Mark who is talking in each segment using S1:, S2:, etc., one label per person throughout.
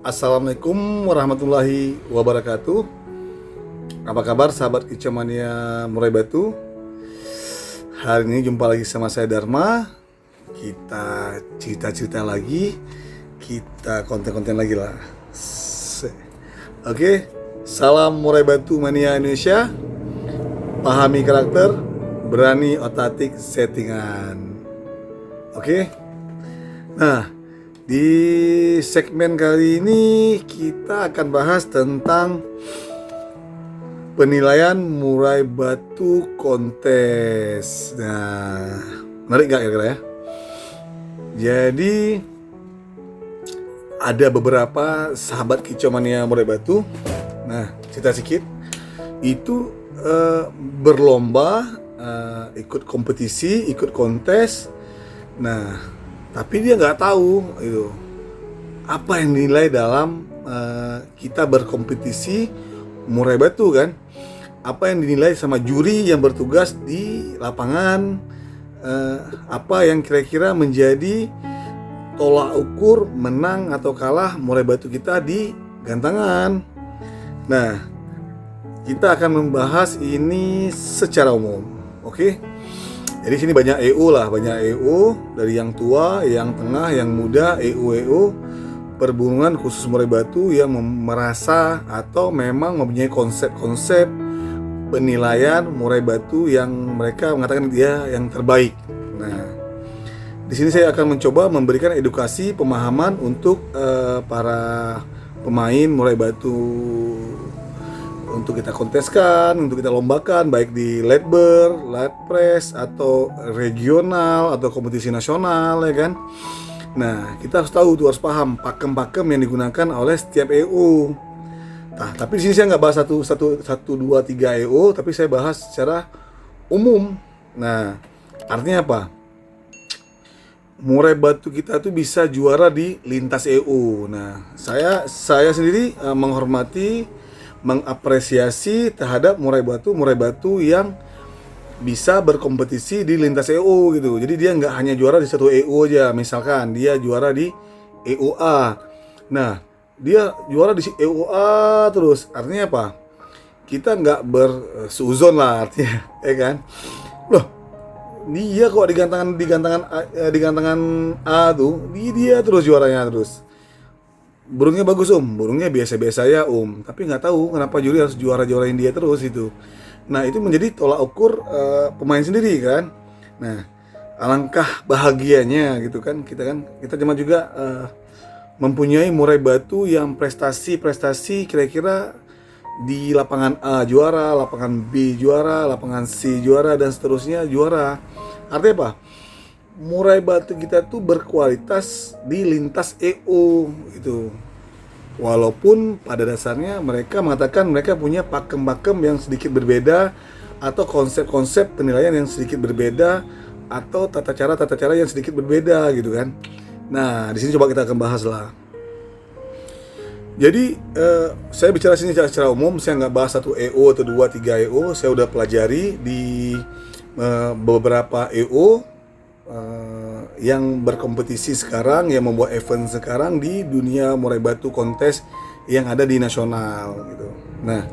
S1: Assalamualaikum warahmatullahi wabarakatuh. Apa kabar sahabat Kicomania Murai Batu? Hari ini jumpa lagi sama saya Dharma. Kita cerita-cerita lagi, kita konten-konten lagi lah. Oke, salam Murai Batu Mania Indonesia. Pahami karakter, berani otatik settingan. Oke. Nah, di segmen kali ini kita akan bahas tentang penilaian murai batu kontes. Nah, menarik gak kira-kira ya? Jadi ada beberapa sahabat Kicomania Murai Batu. Nah, cerita sedikit. Itu berlomba, ikut kompetisi, ikut kontes. Nah, tapi dia nggak tahu itu apa yang dinilai dalam kita berkompetisi murai batu kan, apa yang dinilai sama juri yang bertugas di lapangan, apa yang kira-kira menjadi tolak ukur menang atau kalah murai batu kita di gantangan. Nah, kita akan membahas ini secara umum, oke? Jadi sini banyak EU lah, banyak EU dari yang tua, yang tengah, yang muda, EU perburungan khusus murai batu yang merasa atau memang mempunyai konsep-konsep penilaian murai batu yang mereka mengatakan dia yang terbaik. Nah, di sini saya akan mencoba memberikan edukasi pemahaman untuk para pemain murai batu, untuk kita konteskan, untuk kita lombakan, baik di Ledber, Ledpress, atau regional, atau kompetisi nasional, ya kan. Nah, kita harus tahu tuh, harus paham pakem-pakem yang digunakan oleh setiap EU. Nah, tapi di sini saya nggak bahas satu dua tiga EU, tapi saya bahas secara umum. Nah, artinya apa? Murai batu kita tuh bisa juara di lintas EU. Nah, saya sendiri menghormati, mengapresiasi terhadap murai batu yang bisa berkompetisi di lintas EU gitu. Jadi dia nggak hanya juara di satu EU aja. Misalkan dia juara di EUA. Nah, dia juara di EUA terus. Artinya apa? Kita nggak berseuzon lah artinya, ya kan? Loh, dia kok di gantangan A tuh, dia terus juaranya terus. Burungnya bagus burungnya biasa-biasa ya tapi nggak tahu kenapa juri harus juarain dia terus itu. Nah, itu menjadi tolak ukur pemain sendiri kan. Nah, alangkah bahagianya gitu kan kita cuma juga mempunyai murai batu yang prestasi kira-kira di lapangan A juara, lapangan B juara, lapangan C juara, dan seterusnya juara. Artinya apa? Murai batu kita tuh berkualitas di lintas EU gitu. Walaupun pada dasarnya mereka mengatakan mereka punya pakem-pakem yang sedikit berbeda, atau konsep-konsep penilaian yang sedikit berbeda, atau tata cara yang sedikit berbeda gitu kan. Nah, di sini coba kita akan bahas lah. Jadi saya bicara sini secara umum, saya nggak bahas satu EU atau 2, 3 EU. Saya udah pelajari di beberapa EU yang berkompetisi sekarang, yang membuat event sekarang di dunia murai batu kontes yang ada di nasional gitu. Nah,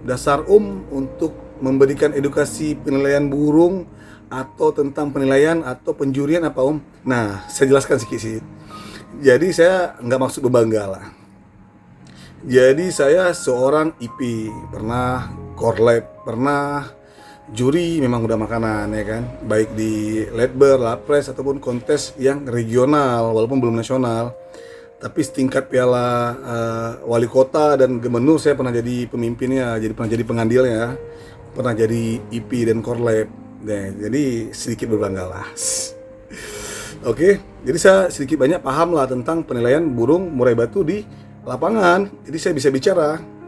S1: dasar untuk memberikan edukasi penilaian burung atau tentang penilaian atau penjurian apa Nah, saya jelaskan sedikit. Jadi saya nggak maksud berbangga lah. Jadi saya seorang IP, pernah korlap, pernah juri, memang udah makanan ya kan, baik di Ledber, Lapres, ataupun kontes yang regional walaupun belum nasional. Tapi setingkat piala wali kota dan gubernur saya pernah jadi pemimpinnya, pernah jadi pengandilnya, pernah jadi IP dan korlap. Nah, jadi sedikit berbangga lah. Oke, jadi saya sedikit banyak paham lah tentang penilaian burung murai batu di lapangan. Jadi saya bisa bicara.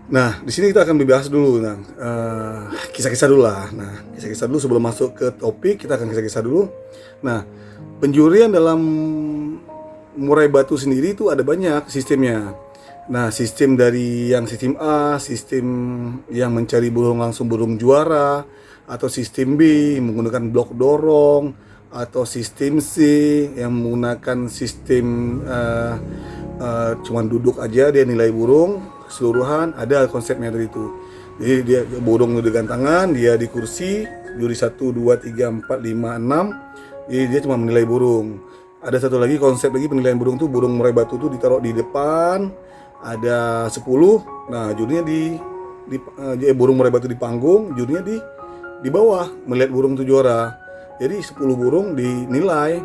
S1: Nah, di sini kita akan membahas dulu, kisah-kisah dulu lah. Nah, kisah-kisah dulu sebelum masuk ke topik, kita akan kisah-kisah dulu. Nah, penjurian dalam murai batu sendiri itu ada banyak sistemnya. Nah, sistem dari yang sistem A, sistem yang mencari burung langsung burung juara, atau sistem B menggunakan blok dorong, atau sistem C yang menggunakan sistem cuman duduk aja dia nilai burung keseluruhan, ada konsepnya dari itu. Jadi dia burung dengan tangan, dia di kursi, juri 1, 2, 3, 4, 5, 6. Jadi dia cuma menilai burung. Ada satu lagi konsep lagi penilaian burung tuh, burung murai batu tuh ditaruh di depan, ada 10. Nah, jurinya burung murai batu di panggung, jurinya di bawah melihat burung tuh juara. Jadi 10 burung dinilai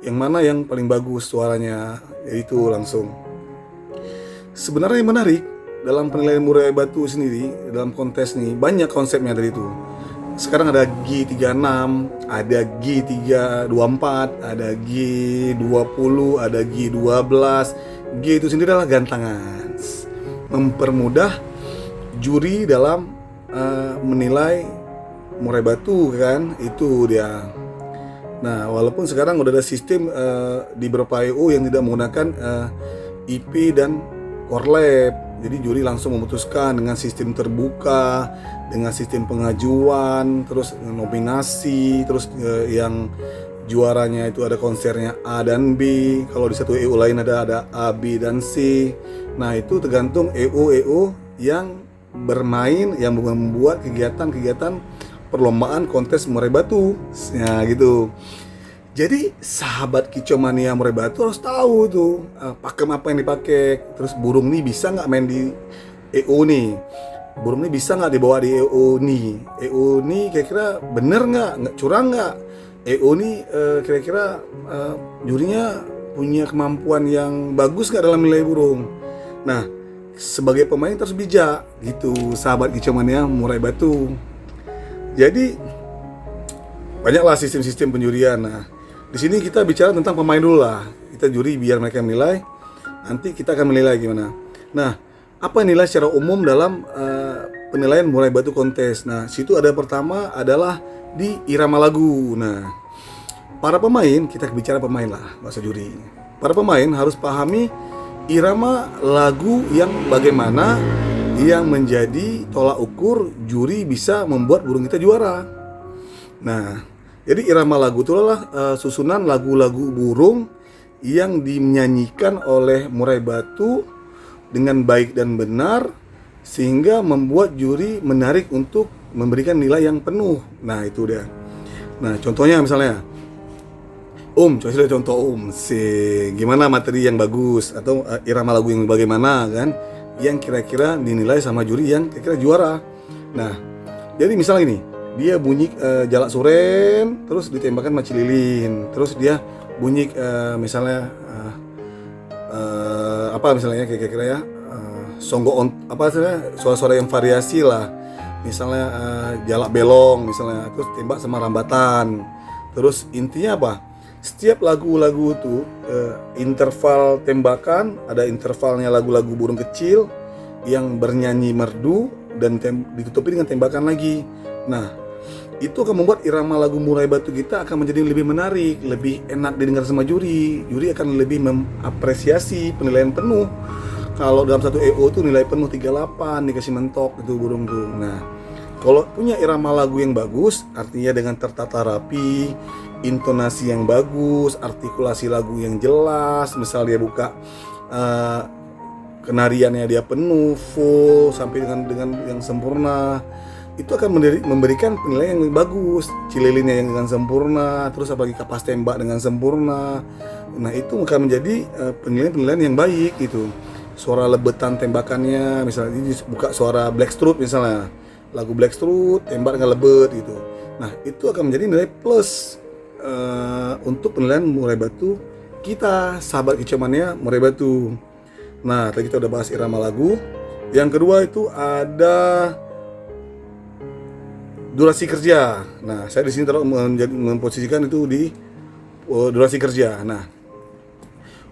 S1: yang mana yang paling bagus suaranya, yaitu langsung. Sebenarnya yang menarik dalam penilaian murai batu sendiri, dalam kontes nih banyak konsepnya dari itu. Sekarang ada G36, ada G324, ada G20, ada G12. G itu sendiri adalah gantangan, mempermudah juri dalam menilai murai batu kan, itu dia. Nah, walaupun sekarang udah ada sistem di beberapa EO yang tidak menggunakan IP dan core lab, jadi juri langsung memutuskan dengan sistem terbuka, dengan sistem pengajuan, terus nominasi, terus yang juaranya itu ada konsernya A dan B. Kalau di satu EO lain ada A, B dan C. Nah, itu tergantung EO yang bermain, yang membuat kegiatan perlombaan kontes murai batu. Ya gitu. Jadi sahabat Kicomania murai batu harus tahu tuh pakem apa yang dipakai. Terus burung nih bisa nggak main di EO nih? Burung nih bisa nggak dibawa di EO nih? EO nih kira-kira bener nggak curang nggak? EO nih kira-kira jurinya punya kemampuan yang bagus nggak dalam nilai burung? Nah, sebagai pemain terus bijak gitu, sahabat Kicomania murai batu. Jadi banyaklah sistem-sistem penjurian. Nah, di sini kita bicara tentang pemain dulu lah. Kita juri biar mereka menilai. Nanti kita akan menilai gimana. Nah, apa nilai secara umum dalam penilaian murai batu kontes? Nah, situ ada pertama adalah di irama lagu. Nah, para pemain, kita bicara pemain lah, bahasa juri. Para pemain harus pahami irama lagu yang bagaimana yang menjadi tolak ukur juri bisa membuat burung kita juara. Nah, jadi irama lagu itu adalah susunan lagu-lagu burung yang dinyanyikan oleh murai batu dengan baik dan benar sehingga membuat juri menarik untuk memberikan nilai yang penuh. Nah, itu dia. Nah, contohnya misalnya coba contoh gimana materi yang bagus atau irama lagu yang bagaimana kan, yang kira-kira dinilai sama juri yang kira-kira juara. Nah, jadi misalnya ini, dia bunyi jalak suren, terus ditembakkan maci lilin, terus dia bunyi misalnya apa misalnya kira-kira ya suara-suara yang variasi lah, misalnya jalak belong misalnya, terus tembak sama rambatan. Terus intinya apa? Setiap lagu-lagu itu interval tembakan, ada intervalnya lagu-lagu burung kecil yang bernyanyi merdu dan ditutupi dengan tembakan lagi. Nah, itu akan membuat irama lagu murai batu kita akan menjadi lebih menarik, lebih enak didengar sama juri. Juri akan lebih mengapresiasi penilaian penuh. Kalau dalam satu EO itu nilai penuh 38 dikasih mentok itu burung tuh. Nah, kalau punya irama lagu yang bagus, artinya dengan tertata rapi, intonasi yang bagus, artikulasi lagu yang jelas, misal dia buka kenariannya dia penuh, full sampai dengan yang sempurna, itu akan memberikan penilaian yang bagus. Cililinnya yang dengan sempurna, terus apalagi kapas tembak dengan sempurna. Nah, itu akan menjadi penilaian yang baik gitu. Suara lebetan tembakannya, misalnya ini buka suara Blackstrut misalnya, lagu Blackstrut tembak dengan lebet gitu. Nah, itu akan menjadi nilai plus untuk penilaian murai batu kita, sahabat Kicomania murai batu. Nah, tadi kita udah bahas irama lagu. Yang kedua itu ada durasi kerja. Nah, saya di sini taruh memposisikan itu di durasi kerja. Nah,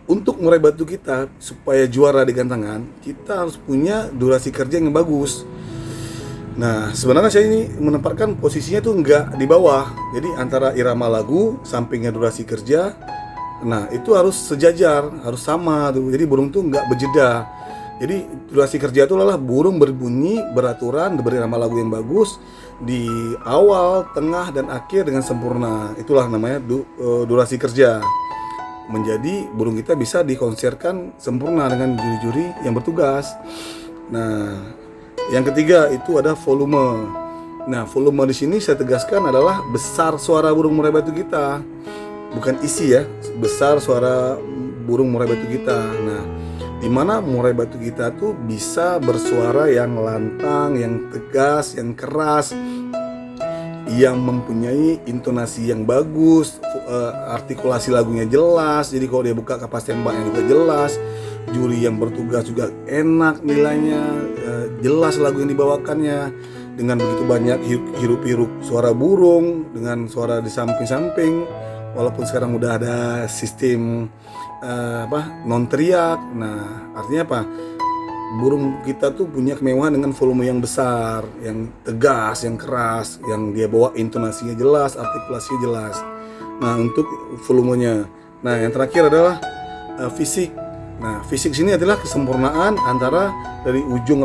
S1: untuk murai batu kita supaya juara di gantangan, kita harus punya durasi kerja yang bagus. Nah, sebenarnya saya ini menempatkan posisinya tuh nggak di bawah. Jadi antara irama lagu, sampingnya durasi kerja. Nah, itu harus sejajar, harus sama tuh. Jadi burung tuh nggak berjeda. Jadi durasi kerja itu adalah burung berbunyi, beraturan, berirama lagu yang bagus di awal, tengah, dan akhir dengan sempurna. Itulah namanya durasi kerja. Menjadi burung kita bisa dikonserkan sempurna dengan juri-juri yang bertugas. Nah, yang ketiga itu ada volume. Nah, volume di sini saya tegaskan adalah besar suara burung murai batu kita, bukan isi ya, besar suara burung murai batu kita. Nah, di mana murai batu kita tuh bisa bersuara yang lantang, yang tegas, yang keras, yang mempunyai intonasi yang bagus, artikulasi lagunya jelas. Jadi kalau dia buka kapas tembaknya juga jelas, juri yang bertugas juga enak nilainya, jelas lagu yang dibawakannya dengan begitu banyak hiruk-hiruk suara burung dengan suara di samping-samping. Walaupun sekarang udah ada sistem non teriak. Nah, artinya apa? Burung kita tuh punya kemewahan dengan volume yang besar, yang tegas, yang keras, yang dia bawa intonasinya jelas, artikulasinya jelas. Nah, untuk volumenya. Nah, yang terakhir adalah fisik. Nah, fisik sini adalah kesempurnaan antara dari ujung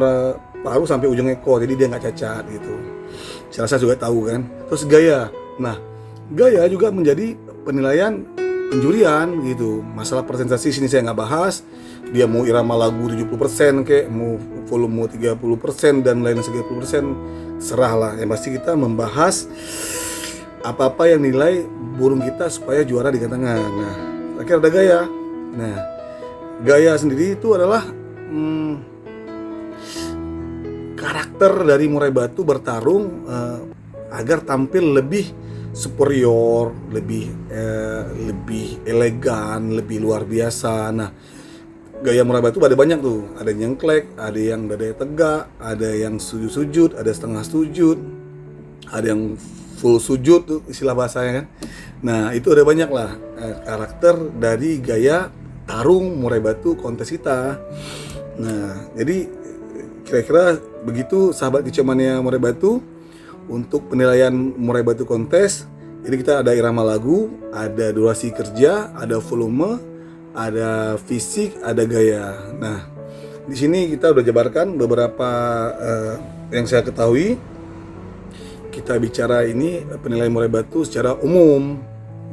S1: paruh sampai ujung ekor, jadi dia nggak cacat gitu. Saya rasa juga tahu kan. Terus gaya. Nah, gaya juga menjadi penilaian penjurian gitu. Masalah presentasi sini saya nggak bahas. Dia mau irama lagu 70% kayak mau volume 30% dan lain 30%, serahlah. Yang pasti kita membahas apa-apa yang nilai burung kita supaya juara di gantangan. Nah, akhirnya ada gaya. Nah, gaya sendiri itu adalah karakter dari murai batu bertarung agar tampil lebih superior, lebih elegan, lebih luar biasa. Nah, gaya murai batu ada banyak tuh. Ada yang nyengklek, ada yang dada tegak, ada yang sujud-sujud, ada setengah sujud, ada yang full sujud tuh istilah bahasanya kan. Nah, itu ada banyak lah karakter dari gaya tarung murai batu kontes kita. Nah, jadi kira-kira begitu sahabat kicauannya murai batu untuk penilaian murai batu kontes. Jadi kita ada irama lagu, ada durasi kerja, ada volume, ada fisik, ada gaya. Nah, di sini kita udah jabarkan beberapa yang saya ketahui. Kita bicara ini penilaian murai batu secara umum.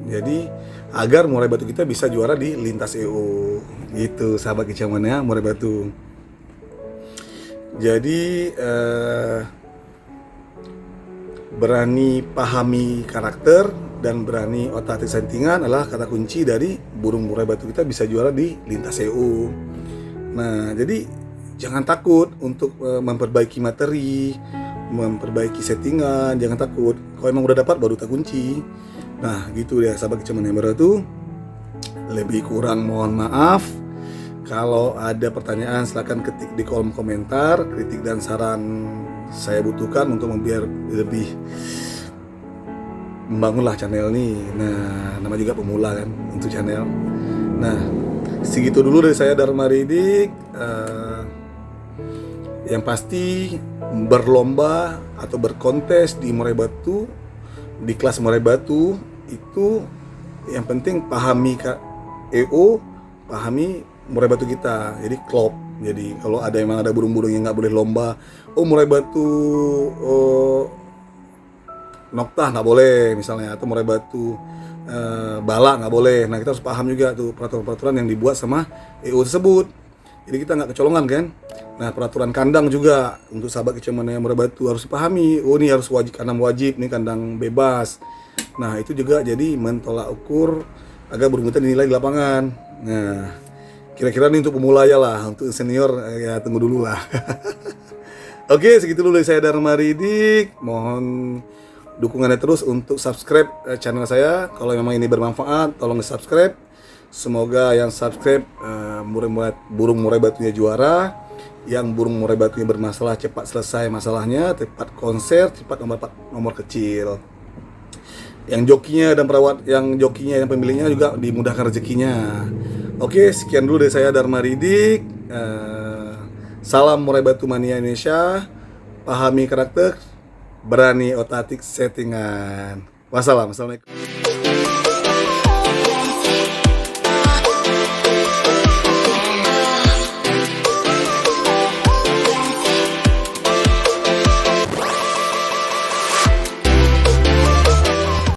S1: Jadi agar murai batu kita bisa juara di lintas EO. Gitu sahabat kicauannya murai batu. Jadi berani pahami karakter dan berani otak-atik settingan adalah kata kunci dari burung murai batu kita bisa juara di lintas EO. Nah, jadi jangan takut untuk memperbaiki materi, memperbaiki settingan, jangan takut. Kalau emang udah dapat baru tak kunci. Nah, gitu ya sahabat kicauan yang baru tuh. Lebih kurang mohon maaf. Kalau ada pertanyaan silahkan ketik di kolom komentar. Kritik dan saran saya butuhkan untuk biar lebih membangunlah channel ini. Nah, nama juga pemula kan untuk channel. Nah, segitu dulu dari saya Dharma Ridik. Yang pasti berlomba atau berkontes di murai batu, di kelas murai batu itu yang penting pahami EO, pahami murai batu kita. Jadi klop. Jadi kalau emang ada burung-burung yang nggak boleh lomba, murai batu noktah nggak boleh misalnya, atau murai batu bala nggak boleh. Nah, kita harus paham juga tuh peraturan-peraturan yang dibuat sama EO tersebut. Jadi kita nggak kecolongan kan. Nah, peraturan kandang juga untuk sahabat kicauan yang murai batu harus dipahami. Ini harus wajib, kandang wajib, ini kandang bebas. Nah, itu juga jadi mentolak ukur agar burung kita dinilai di lapangan. Nah, kira-kira ini untuk pemula ya lah, untuk senior ya tunggu dulu lah. Oke, segitu dulu dari saya Dharma Ridik. Mohon dukungannya terus untuk subscribe channel saya. Kalau memang ini bermanfaat, tolong di-subscribe. Semoga yang subscribe burung murai batunya juara, yang burung murai batunya bermasalah cepat selesai masalahnya, cepat konser, cepat nomor kecil. Yang jokinya dan perawat, yang jokinya dan pemiliknya juga dimudahkan rezekinya. Oke, sekian dulu dari saya Dharma Ridik. Salam murai batu mania Indonesia. Pahami karakter, berani otak-atik settingan. Wassalam. Assalamualaikum.